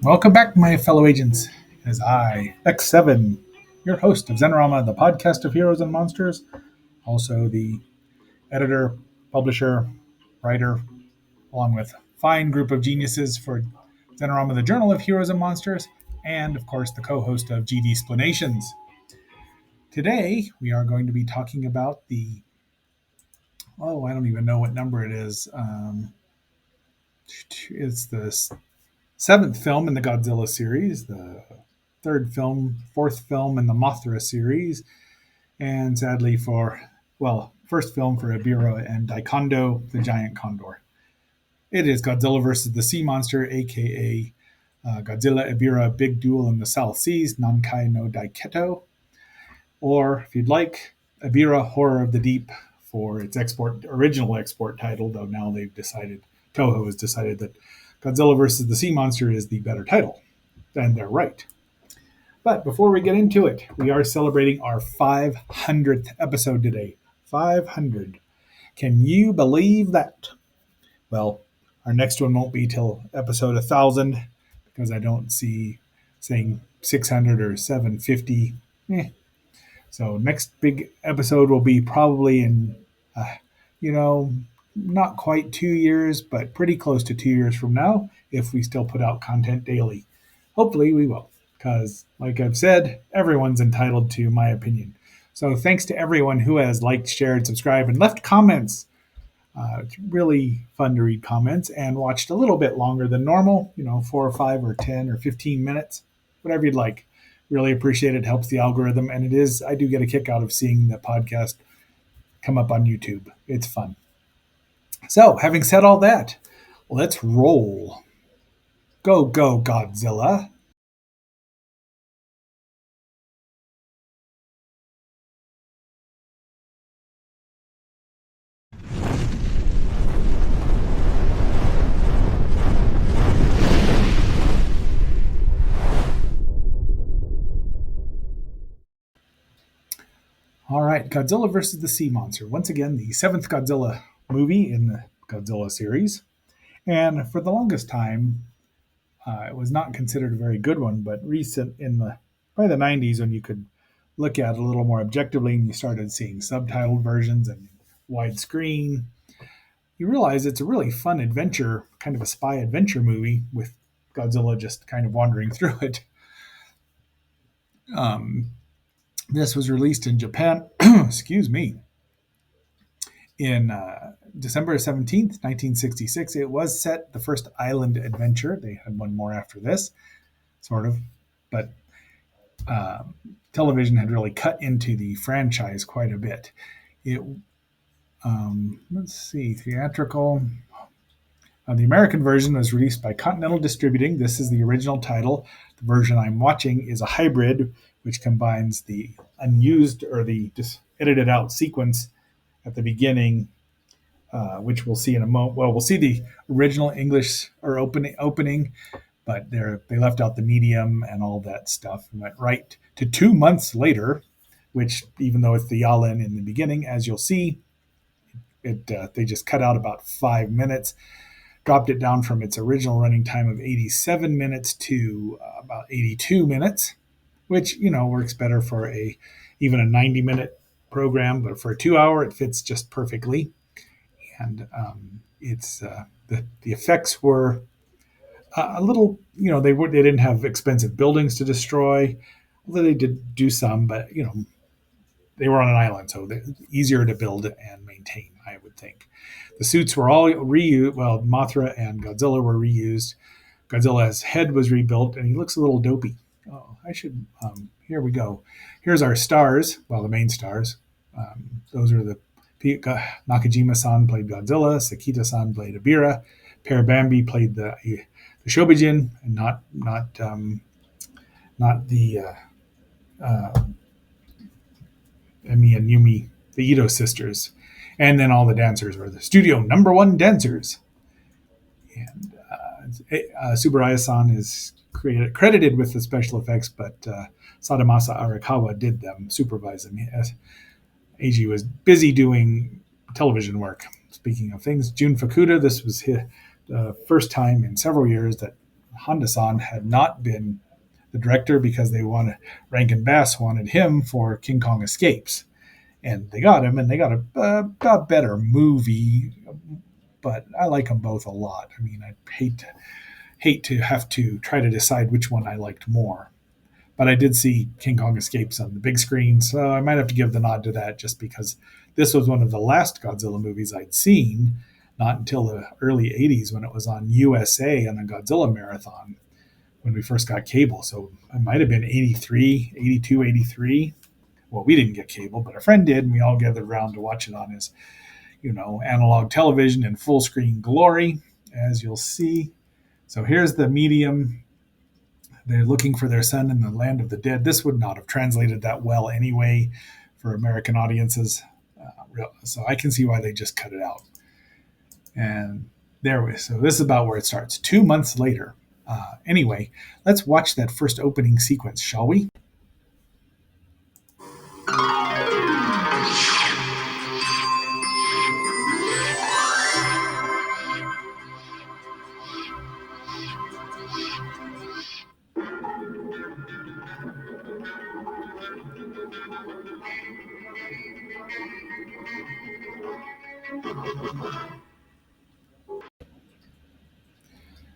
Welcome back, my fellow agents, as I, X7, your host of Zenorama, the podcast of heroes and monsters, also the editor, publisher, writer, along with a fine group of geniuses for Zenorama, the Journal of Heroes and Monsters, and, of course, the co-host of GD Splanations. Today, we are going to be talking about I don't even know what number it is. It's the seventh film in the Godzilla series, the fourth film in the Mothra series, and sadly first film for Ebirah and Daikondo, the giant condor. It is Godzilla versus the Sea Monster, aka Godzilla Ebirah Big Duel in the South Seas, Nankai no Daiketo, or if you'd like, Ebirah Horror of the Deep for its original export title, though now Toho has decided that Godzilla versus the Sea Monster is the better title. And they're right. But before we get into it, we are celebrating our 500th episode today. 500. Can you believe that? Well, our next one won't be till episode 1000 because I don't see saying 600 or 750. So next big episode will be probably in, not quite 2 years, but pretty close to 2 years from now if we still put out content daily. Hopefully we will, because like I've said, everyone's entitled to my opinion. So thanks to everyone who has liked, shared, subscribed, and left comments. It's really fun to read comments and watched a little bit longer than normal, 4 or 5 or 10 or 15 minutes, whatever you'd like. Really appreciate it. Helps the algorithm. And I do get a kick out of seeing the podcast come up on YouTube. It's fun. So having said all that, let's roll. Go, Godzilla. All right, Godzilla versus the Sea Monster. Once again, the seventh Godzilla movie in the Godzilla series. And for the longest time, it was not considered a very good one, but recent by the 90s when you could look at it a little more objectively and you started seeing subtitled versions and widescreen, you realize it's a really fun adventure, kind of a spy adventure movie with Godzilla just kind of wandering through it. Um, this was released in Japan, excuse me, in December 17th, 1966. It was set the first island adventure. They had one more after this, sort of, but television had really cut into the franchise quite a bit. Let's see, theatrical. The American version was released by Continental Distributing. This is the original title. The version I'm watching is a hybrid, which combines the unused or the just edited out sequence at the beginning, which we'll see in a moment. Well, we'll see the original English or opening, but they left out the medium and all that stuff and went right to 2 months later, which even though it's the Yalin in the beginning, as you'll see, they just cut out about 5 minutes, dropped it down from its original running time of 87 minutes to about 82 minutes, which works better for even a 90-minute program, but for a 2-hour, it fits just perfectly. And it's the effects were a little, they didn't have expensive buildings to destroy, although they did do some, but they were on an island, so they're easier to build and maintain, I would think. The suits were all reused. Well, Mothra and Godzilla were reused. Godzilla's head was rebuilt, and he looks a little dopey. Oh, I should. Here we go. Here's our stars. Well, the main stars. Those are the Nakajima-san played Godzilla. Sekita-san played Ebirah. Parabambi played the Shobijin, and not the Emi and Yumi, the Ito sisters. And then all the dancers were the studio #1 dancers. And Tsuburaya-san is credited with the special effects, but Sadamasa Arakawa did them, supervised them. Eiji was busy doing television work. Speaking of things, Jun Fukuda, this was the first time in several years that Honda-san had not been the director because they wanted Rankin Bass wanted him for King Kong Escapes, and they got him, and they got a better movie. But I like them both a lot. I mean, I hate to have to try to decide which one I liked more. But I did see King Kong Escapes on the big screen, so I might have to give the nod to that just because this was one of the last Godzilla movies I'd seen, not until the early 80s when it was on USA on a Godzilla marathon when we first got cable. So it might have been 83, 82, 83. Well, we didn't get cable, but a friend did, and we all gathered around to watch it on his, analog television in full screen glory, as you'll see. So here's the medium. They're looking for their son in the land of the dead. This would not have translated that well anyway for American audiences. So I can see why they just cut it out. And there we so this is about where it starts. 2 months later. Anyway, let's watch that first opening sequence, shall we?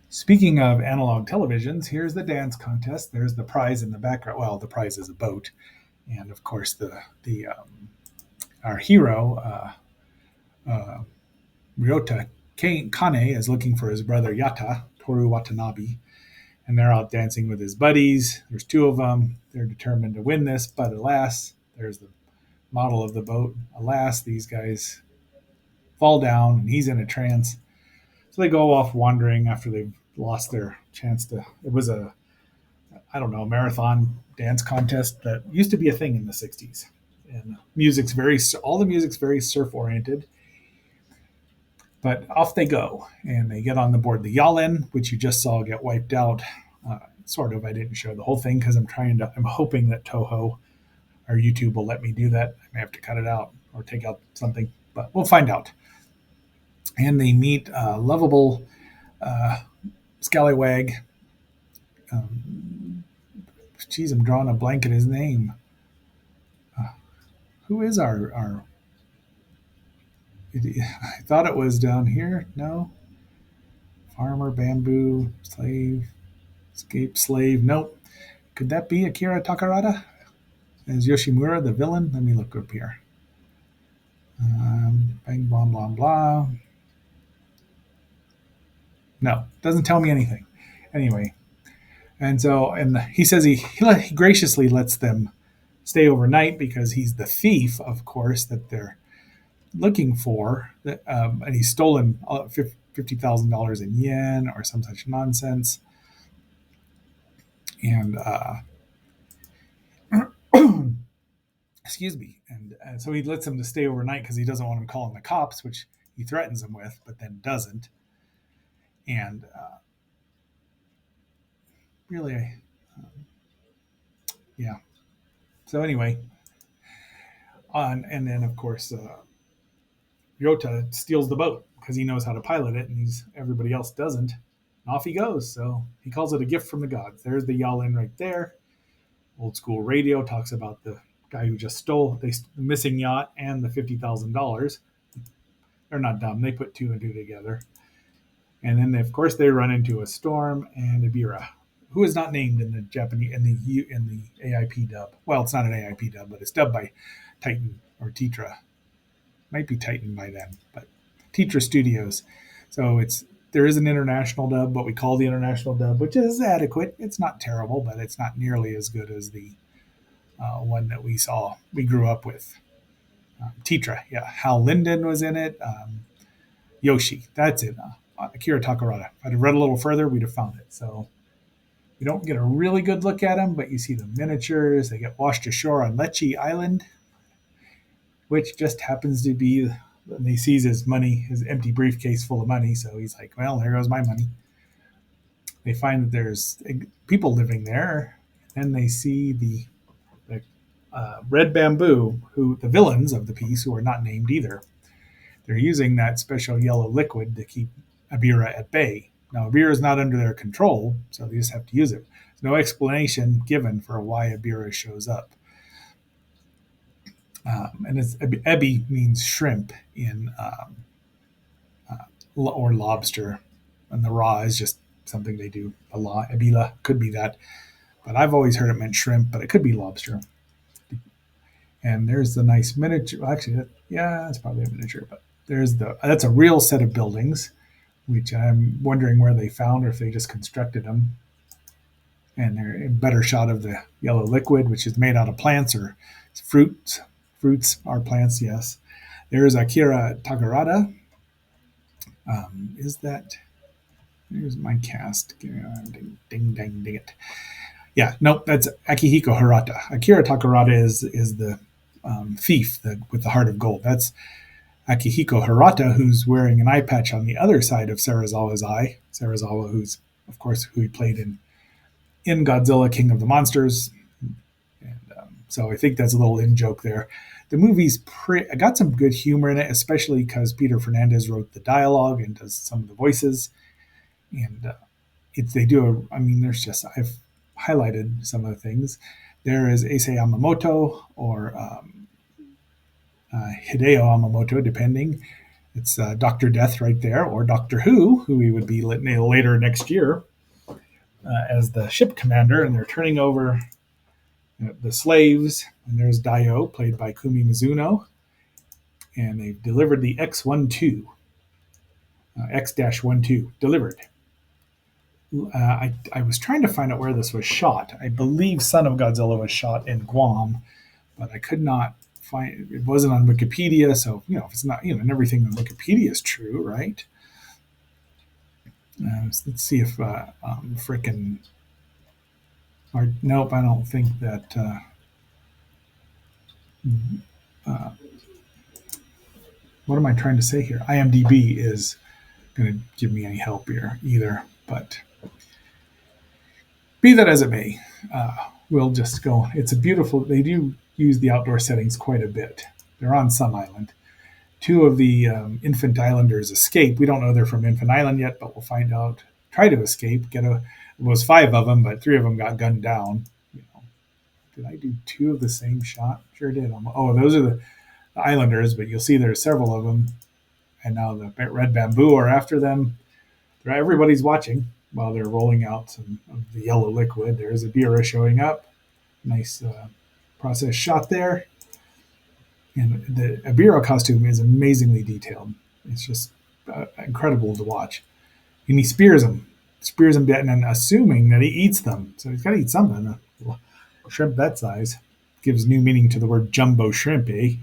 Speaking of analog televisions, here's the dance contest. There's the prize in the background. Well, the prize is a boat, and of course the our hero uh, Ryota Kane is looking for his brother Yata Toru Watanabe, and they're out dancing with his buddies. There's two of them. They're determined to win this, but alas, there's the model of the boat. Alas, these guys fall down, and he's in a trance. So they go off wandering after they've lost their chance to. It was a, I don't know, marathon dance contest that used to be a thing in the '60s, and all the music's very surf oriented. But off they go, and they get on the board the Yalin, which you just saw get wiped out. Sort of. I didn't show the whole thing because I'm hoping that Toho or YouTube will let me do that. I may have to cut it out or take out something, but we'll find out. And they meet lovable scallywag. Geez, I'm drawing a blank at his name. Who is our? I thought it was down here. No, farmer, bamboo, slave, escape slave. Nope. Could that be Akira Takarada as Yoshimura, the villain? Let me look up here. Bang, blah, blah, blah. No, doesn't tell me anything. Anyway, and he says he graciously lets them stay overnight because he's the thief, of course, that they're looking for. And he's stolen $50,000 in yen or some such nonsense. And excuse me. And so he lets them to stay overnight because he doesn't want them calling the cops, which he threatens them with, but then doesn't. And really, yeah. So anyway, and then of course Ryota steals the boat because he knows how to pilot it, and everybody else doesn't. And off he goes. So he calls it a gift from the gods. There's the Yalin right there. Old school radio talks about the guy who just stole the missing yacht and the $50,000. They're not dumb. They put two and two together. And then, of course, they run into a storm and Ebirah, who is not named in the Japanese in the AIP dub. Well, it's not an AIP dub, but it's dubbed by Titan or Tetra. Might be Titan by then, but Tetra Studios. So there is an international dub, what we call the international dub, which is adequate. It's not terrible, but it's not nearly as good as the one that we grew up with. Tetra, yeah. Hal Linden was in it. Yoshi, that's it. Akira Takarada. If I'd have read a little further, we'd have found it. So you don't get a really good look at them, but you see the miniatures. They get washed ashore on Lecce Island, which just happens to be, and he sees his empty briefcase full of money. So he's like, well, there goes my money. They find that there's people living there. Then they see the Red Bamboo, the villains of the piece, who are not named either. they're using that special yellow liquid to keep Ebirah at bay. Now, Ebirah is not under their control, so they just have to use it. There's no explanation given for why Ebirah shows up. And it's Ebi means shrimp in or lobster, and the raw is just something they do. A lot. Ebila could be that, but I've always heard it meant shrimp, but it could be lobster. And there's the nice miniature. Well, actually, yeah, it's probably a miniature, but that's a real set of buildings, which I'm wondering where they found or if they just constructed them. And they're a better shot of the yellow liquid, which is made out of plants or fruits. Fruits are plants, yes. There's Akira Takarada. Is that? Here's my cast. Ding, ding, ding, ding it. Yeah, nope, that's Akihiko Hirata. Akira Takarada is the thief with the heart of gold. That's Akihiko Hirata, who's wearing an eye patch on the other side of Serizawa's eye. Serizawa, who's, of course, who he played in Godzilla, King of the Monsters. And so I think that's a little in joke there. The movie's got some good humor in it, especially because Peter Fernandez wrote the dialogue and does some of the voices. And they do. There's just I've highlighted some of the things. There is Issei Yamamoto or Hideo Yamamoto, depending. It's Dr. Death right there, or Doctor Who we would be later next year as the ship commander, and they're turning over the slaves. And there's Dio, played by Kumi Mizuno, and they've delivered the X-12, X-12, delivered. I was trying to find out where this was shot. I believe Son of Godzilla was shot in Guam, but I could not find it. Wasn't on Wikipedia, so if it's not, and everything on Wikipedia is true, right? Let's see if frickin' or nope, I don't think that. What am I trying to say here? IMDb is going to give me any help here either, but be that as it may, we'll just go. It's a beautiful. They do use the outdoor settings quite a bit. They're on some island. Two of the infant islanders escape. We don't know they're from Infant Island yet, but we'll find out. Try to escape. It was 5 of them, but 3 of them got gunned down. Did I do 2 of the same shot? Sure did. Those are the islanders, but you'll see there's several of them, and now the red bamboo are after them. Everybody's watching while they're rolling out some of the yellow liquid. There's Ebirah showing up. Nice process shot there. And the Ebirah costume is amazingly detailed. It's just incredible to watch. And he spears them and assuming that he eats them. So he's got to eat something. A shrimp that size gives new meaning to the word jumbo shrimp, eh?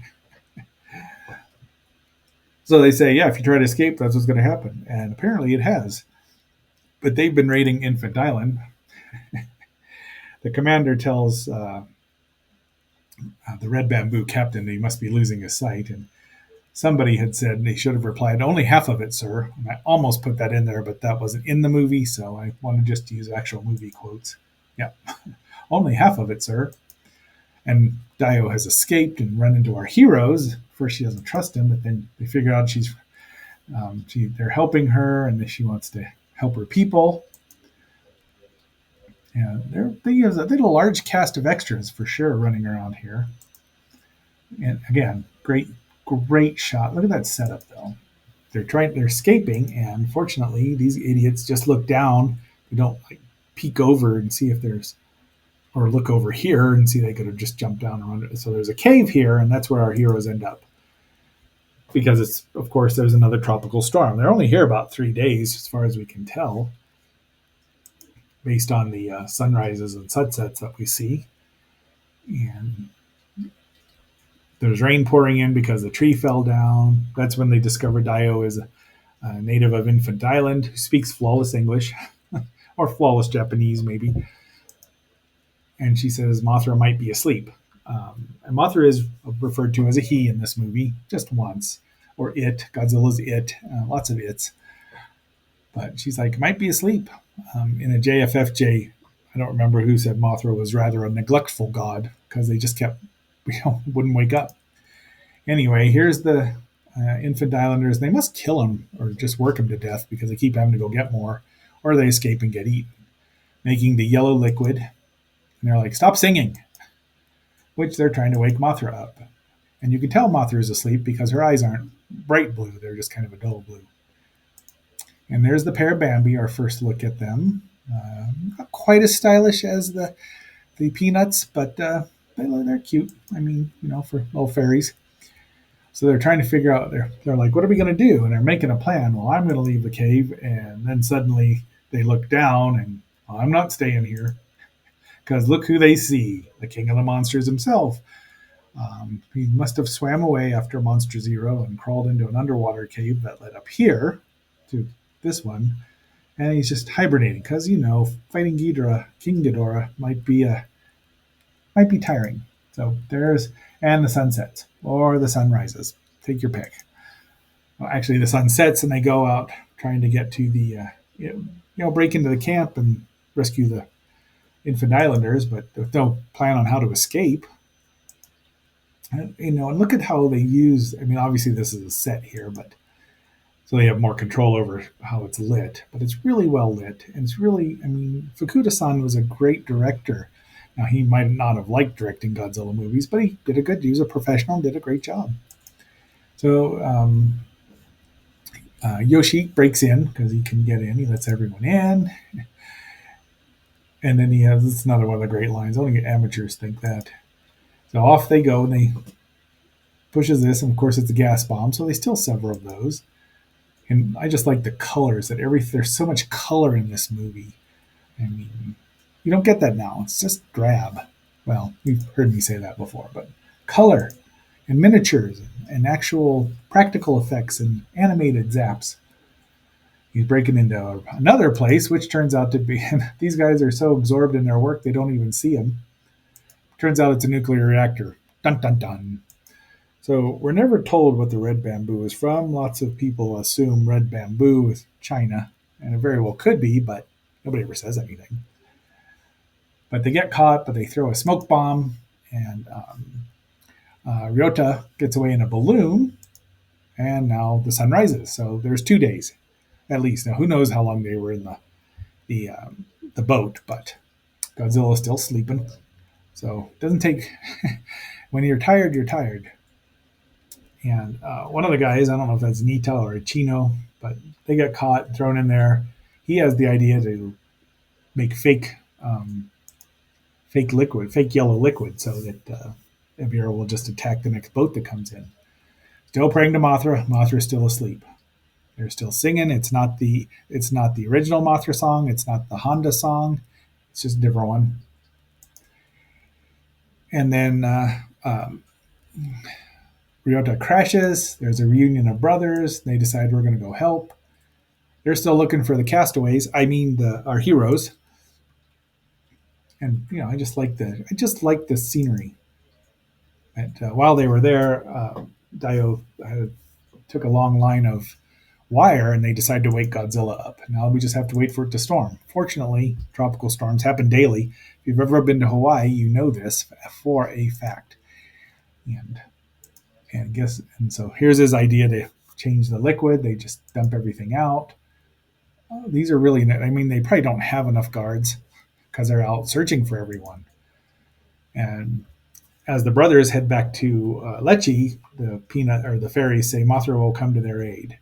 So they say, yeah, if you try to escape, that's what's going to happen. And apparently it has. But they've been raiding Infant Island. The commander tells the red bamboo captain he must be losing his sight. And somebody had said they should have replied, only half of it, sir. And I almost put that in there, but that wasn't in the movie, so I wanted just to use actual movie quotes. Yeah, only half of it, sir. And Dio has escaped and run into our heroes. First, she doesn't trust him, but then they figure out they're helping her, and she wants to help her people. And they have a large cast of extras for sure running around here. And again, great shot. Look at that setup, though. They're escaping, and fortunately, these idiots just look down. They don't peek over and see if there's, or look over here and see they could have just jumped down around it. So there's a cave here, and that's where our heroes end up. Because of course, there's another tropical storm. They're only here about 3 days, as far as we can tell, based on the sunrises and sunsets that we see. And there's rain pouring in because the tree fell down. That's when they discover Dio is a native of Infant Island who speaks flawless English, or flawless Japanese, maybe. And she says Mothra might be asleep. And Mothra is referred to as a he in this movie, just once. Or it. Godzilla's it. Lots of its. But she's like, might be asleep. In a JFFJ, I don't remember who said Mothra was rather a neglectful god because they just kept, wouldn't wake up. Anyway, here's the infant islanders. They must kill them or just work them to death because they keep having to go get more, or they escape and get eaten, making the yellow liquid. And they're like, "Stop singing," which they're trying to wake Mothra up. And you can tell Mothra is asleep because her eyes aren't bright blue; they're just kind of a dull blue. And there's the pair of Bambi. Our first look at them. Not quite as stylish as the peanuts, but they're cute. I mean, for little fairies. So they're trying to figure out. They're like, what are we going to do? And they're making a plan. Well, I'm going to leave the cave, and then suddenly they look down, and well, I'm not staying here because look who they see, the king of the monsters himself. He must have swam away after Monster Zero and crawled into an underwater cave that led up here to this one, and he's just hibernating because fighting King Ghidorah might be tiring. So there's and the sun sets or the sun rises. Take your pick. Well, actually, the sun sets and they go out trying to get to the break into the camp and rescue the infant islanders, but with no plan on how to escape. And look at how they use. I mean, obviously this is a set here, but so they have more control over how it's lit. But it's really well lit, and it's really. I mean, Fukuda-san was a great director. Now he might not have liked directing Godzilla movies, but he did a good. He was a professional and did a great job. So Yoshi breaks in because he can get in. He lets everyone in, and then he has this is another one of the great lines. Only amateurs think that. So off they go, and they pushes this, and of course it's a gas bomb. So they steal several of those. And I just like the colors that there's so much color in this movie. I mean, you don't get that now. It's just drab. Well, you've heard me say that before, but color and miniatures and actual practical effects and animated zaps. He's breaking into another place, which turns out to be these guys are so absorbed in their work they don't even see him. Turns out it's a nuclear reactor. Dun dun dun. So we're never told what the red bamboo is from. Lots of people assume red bamboo is China, and it very well could be, but nobody ever says anything. But they get caught, but they throw a smoke bomb, and Ryota gets away in a balloon, and now the sun rises. So there's 2 days, at least. Now who knows how long they were in the boat, but Godzilla's still sleeping. So it doesn't take. When you're tired, you're tired. And one of the guys, I don't know if that's Nita or Chino, but they get caught and thrown in there. He has the idea to make fake liquid, fake yellow liquid, so that Ebirah will just attack the next boat that comes in. Still praying to Mothra. Mothra's still asleep. They're still singing. It's not the original Mothra song. It's not the Honda song. It's just a different one. And then Ryota crashes. There's a reunion of brothers. They decide we're going to go help. They're still looking for the castaways. I mean, our heroes. And I just like the scenery. And while they were there, Dio took a long line of wire, and they decided to wake Godzilla up. Now we just have to wait for it to storm. Fortunately, tropical storms happen daily. If you've ever been to Hawaii, you know this for a fact. And so here's his idea to change the liquid. They just dump everything out. These are really, I mean, they probably don't have enough guards because they're out searching for everyone. And as the brothers head back to Lecce, the peanut or the fairies say Mothra will come to their aid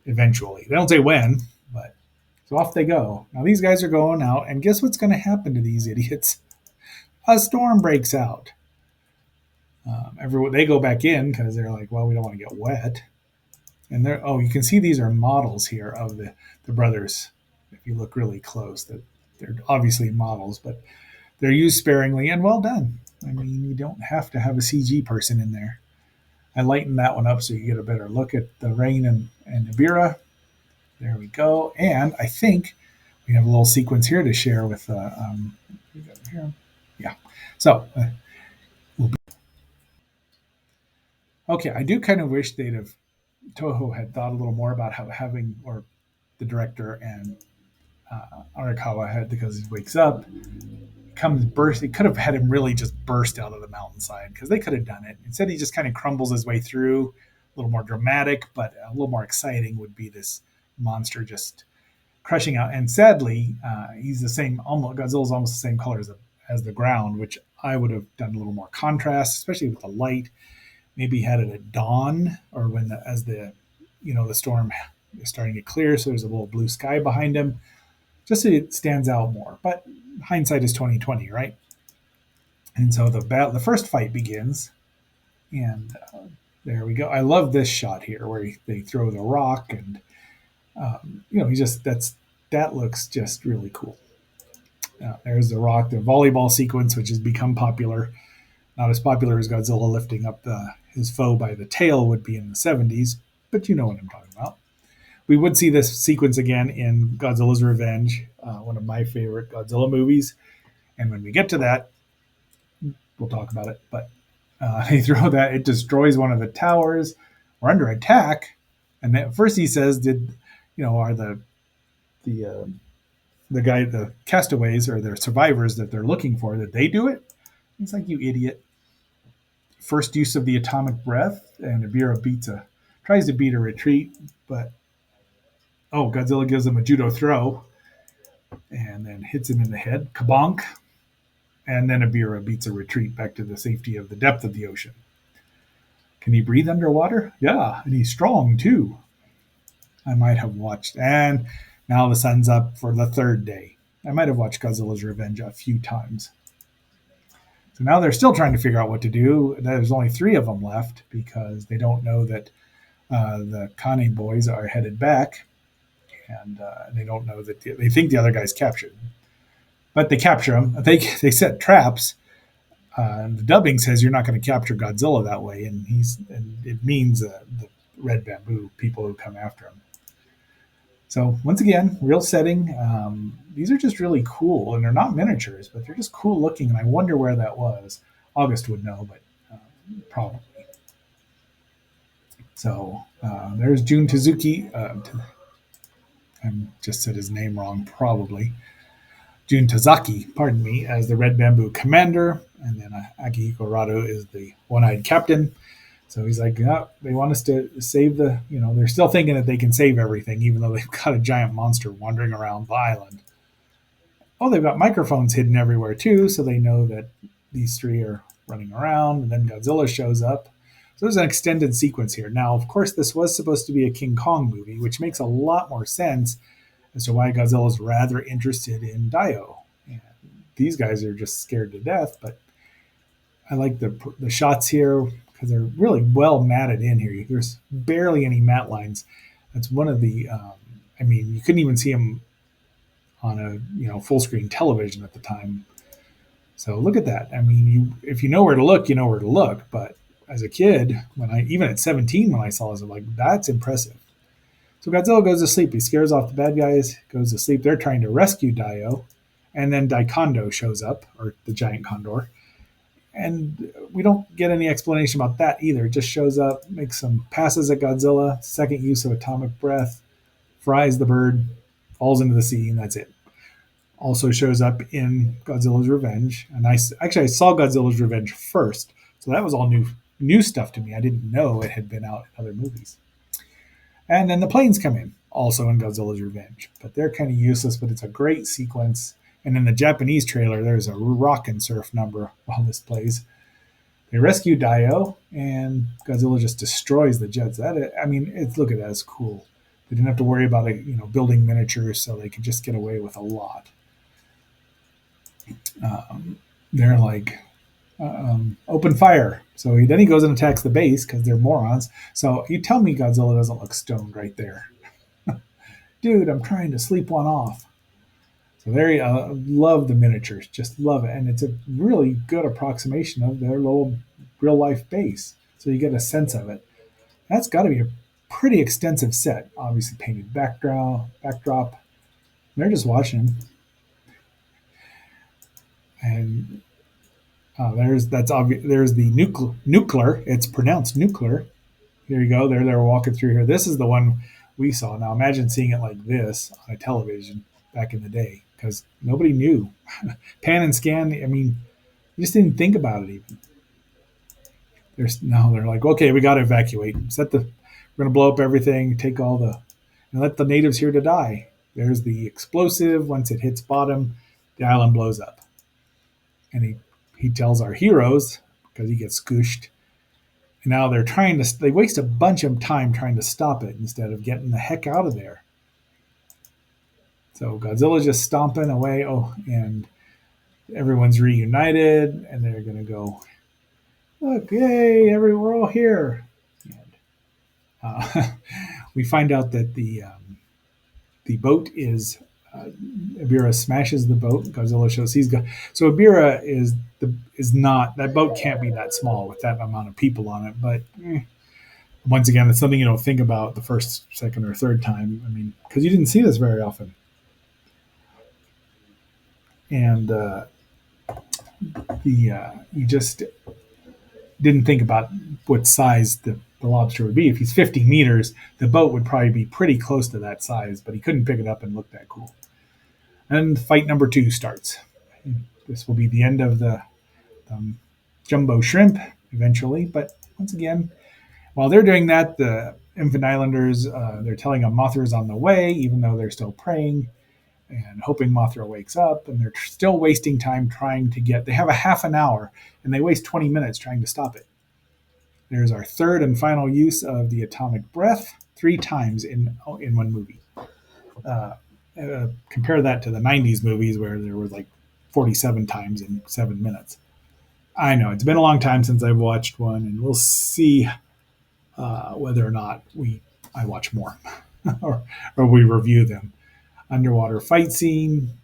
eventually. They don't say when, but so off they go. Now these guys are going out, and guess what's going to happen to these idiots? A storm breaks out. Everyone they go back in because they're like, well, we don't want to get wet. And you can see these are models here of the brothers. If you look really close, that they're obviously models, but they're used sparingly and well done. I mean, you don't have to have a CG person in there. I lightened that one up so you get a better look at the rain and Ebirah. There we go. And I think we have a little sequence here to share with. Yeah. So. Okay, I do kind of wish Toho had thought a little more about or the director and Arakawa had, because he wakes up, comes burst. He could have had him really just burst out of the mountainside because they could have done it. Instead, he just kind of crumbles his way through, little more dramatic, but a little more exciting would be this monster just crushing out. And sadly, he's the same. Almost Godzilla's almost the same color as the ground, which I would have done a little more contrast, especially with the light. Maybe had it at dawn or when as the the storm is starting to clear, so there's a little blue sky behind him, just so it stands out more. But hindsight is 2020, right? And so the first fight begins, and there we go. I love this shot here where they throw the rock, and he just that looks just really cool. There's the rock, the volleyball sequence, which has become popular. Not as popular as Godzilla lifting up his foe by the tail would be in the 70s, but you know what I'm talking about. We would see this sequence again in Godzilla's Revenge, one of my favorite Godzilla movies. And when we get to that, we'll talk about it. But they throw that, it destroys one of the towers. We're under attack. And then first he says, are the the castaways or the survivors that they're looking for, did they do it? He's like, you idiot. First use of the atomic breath, and Ebirah tries to beat a retreat, but Godzilla gives him a judo throw and then hits him in the head, kabonk, and then Ebirah beats a retreat back to the safety of the depth of the ocean. Can he breathe underwater? Yeah, and he's strong too. I might have watched, and now the sun's up for the third day. I might have watched Godzilla's Revenge a few times. So now they're still trying to figure out what to do. There's only 3 of them left because they don't know that the Kane boys are headed back, and they don't know that they think the other guy's captured. But they capture him. They set traps. And the dubbing says you're not going to capture Godzilla that way, and it means the red bamboo people who come after him. So once again, real setting. These are just really cool, and they're not miniatures, but they're just cool looking. And I wonder where that was. August would know, but probably. So there's Jun Tezuki. I just said his name wrong, probably. Jun Tazaki, pardon me, as the Red Bamboo commander, and then Akihiko Rado is the one-eyed captain. So he's like, they want us to save they're still thinking that they can save everything, even though they've got a giant monster wandering around the island. Oh, they've got microphones hidden everywhere too, so they know that these 3 are running around, and then Godzilla shows up. So there's an extended sequence here. Now, of course, this was supposed to be a King Kong movie, which makes a lot more sense as to why Godzilla's rather interested in Dio. And these guys are just scared to death, but I like the shots here because they're really well matted in here. There's barely any matte lines. That's one of the, you couldn't even see them on a full screen television at the time. So look at that. If you know where to look, you know where to look. But as a kid, even at 17, when I saw this, I'm like, that's impressive. So Godzilla goes to sleep. He scares off the bad guys, goes to sleep. They're trying to rescue Dio. And then Daikondo shows up, or the giant condor. And we don't get any explanation about that either. It just shows up, makes some passes at Godzilla, second use of atomic breath, fries the bird, falls into the sea, and that's it. Also shows up in Godzilla's Revenge. And I saw Godzilla's Revenge first. So that was all new stuff to me. I didn't know it had been out in other movies. And then the planes come in, also in Godzilla's Revenge. But they're kind of useless, but it's a great sequence. And in the Japanese trailer, there's a rock and surf number while this plays. They rescue Dio, and Godzilla just destroys the jets. Look at that, it's cool. They didn't have to worry about building miniatures, so they could just get away with a lot. They're like, open fire. So then he goes and attacks the base because they're morons. So you tell me Godzilla doesn't look stoned right there. Dude, I'm trying to sleep one off. So there, love the miniatures, just love it. And it's a really good approximation of their little real life base. So you get a sense of it. That's got to be a pretty extensive set. Obviously painted backdrop. They're just watching. And there's the nuclear. It's pronounced nuclear. Here you go. They're walking through here. This is the one we saw. Now imagine seeing it like this on a television back in the day, because nobody knew. Pan and scan. You just didn't think about it even. They're like, okay, we got to evacuate. We're going to blow up everything, take all and let the natives here to die. There's the explosive. Once it hits bottom, the island blows up. And he tells our heroes, because he gets scooshed, and now they waste a bunch of time trying to stop it instead of getting the heck out of there. So Godzilla's just stomping away. Oh, and everyone's reunited, and they're going to go, look, yay, we're all here. And, we find out that the boat is Ebirah smashes the boat. Godzilla shows he's got. So Ebirah is not, that boat can't be that small with that amount of people on it. But once again, it's something you don't think about the first, second, or third time. I mean, because you didn't see this very often. And you just didn't think about what size the lobster would be. If he's 50 meters, the boat would probably be pretty close to that size, but he couldn't pick it up and look that cool. And fight number 2 starts. This will be the end of the jumbo shrimp eventually, but once again, while they're doing that, the Infant Islanders, they're telling them Mothra's on the way, even though they're still praying and hoping Mothra wakes up, and they're still wasting time trying to they have a half an hour, and they waste 20 minutes trying to stop it. There's our third and final use of the atomic breath 3 times in one movie. Compare that to the 90s movies where there was like 47 times in 7 minutes. I know, it's been a long time since I've watched one, and we'll see whether or not I watch more or we review them. Underwater fight scene.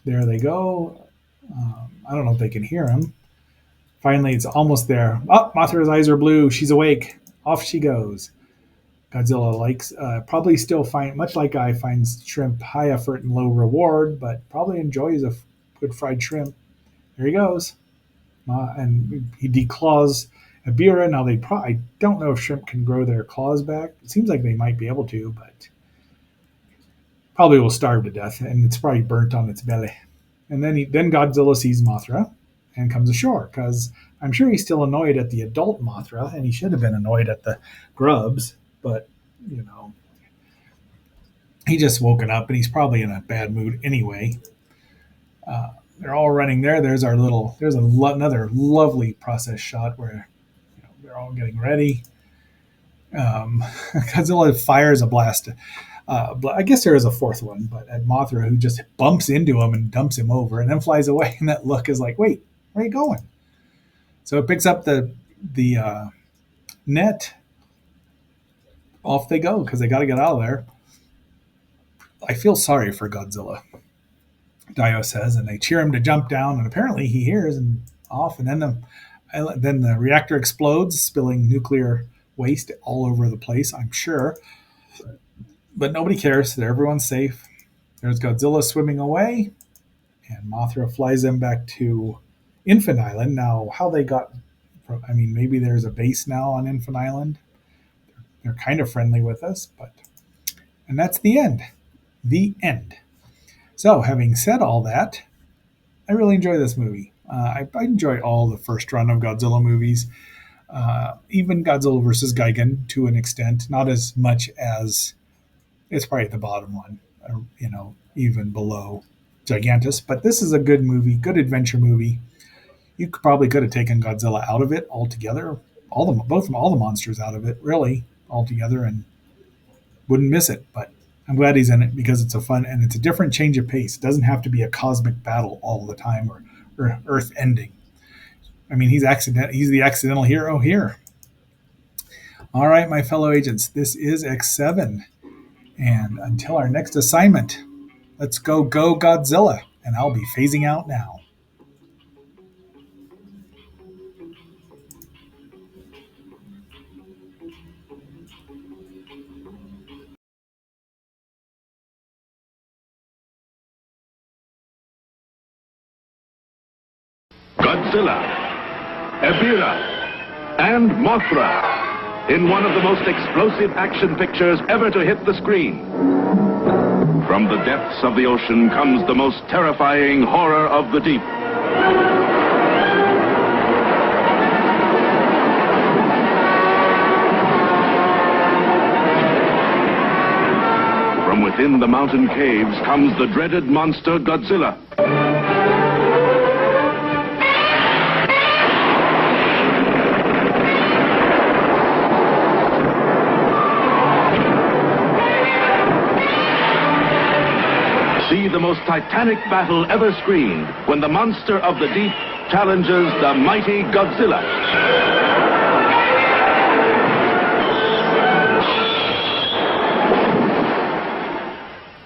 There they go. I don't know if they can hear him. Finally, it's almost there. Oh, Mothra's eyes are blue. She's awake. Off she goes. Godzilla probably still much like I, finds shrimp high effort and low reward, but probably enjoys a good fried shrimp. There he goes. And he declaws Ebirah. Now, I don't know if shrimp can grow their claws back. It seems like they might be able to, but probably will starve to death, and it's probably burnt on its belly. And then Godzilla sees Mothra and comes ashore, because I'm sure he's still annoyed at the adult Mothra, and he should have been annoyed at the grubs, but, he just woken up, and he's probably in a bad mood anyway. They're all running there. There's another lovely process shot where they're all getting ready. Godzilla fires a blast. I guess there is a fourth one, but at Mothra, who just bumps into him and dumps him over and then flies away. And that look is like, wait, where are you going? So it picks up the net. Off they go, because they got to get out of there. I feel sorry for Godzilla, Dio says, and they cheer him to jump down. And apparently he hears and off. And then the reactor explodes, spilling nuclear waste all over the place, I'm sure. But nobody cares. Everyone's safe. There's Godzilla swimming away, and Mothra flies them back to Infant Island. Now, how they got... maybe there's a base now on Infant Island. They're kind of friendly with us, and that's the end. The end. So, having said all that, I really enjoy this movie. I enjoy all the first run of Godzilla movies. Even Godzilla vs. Gigan, to an extent. Not as much as... It's probably the bottom one, even below Gigantus. But this is a good movie, good adventure movie. You probably could have taken Godzilla out of it altogether, all the monsters out of it, really, altogether, and wouldn't miss it. But I'm glad he's in it, because it's it's a different change of pace. It doesn't have to be a cosmic battle all the time or Earth ending. He's the accidental hero here. All right, my fellow agents, this is X7. And until our next assignment, let's go Godzilla. And I'll be phasing out now. Godzilla, Ebirah, and Mothra in one of the most explosive action pictures ever to hit the screen. From the depths of the ocean comes the most terrifying horror of the deep. within the mountain caves comes the dreaded monster Godzilla. See the most titanic battle ever screened when the monster of the deep challenges the mighty Godzilla.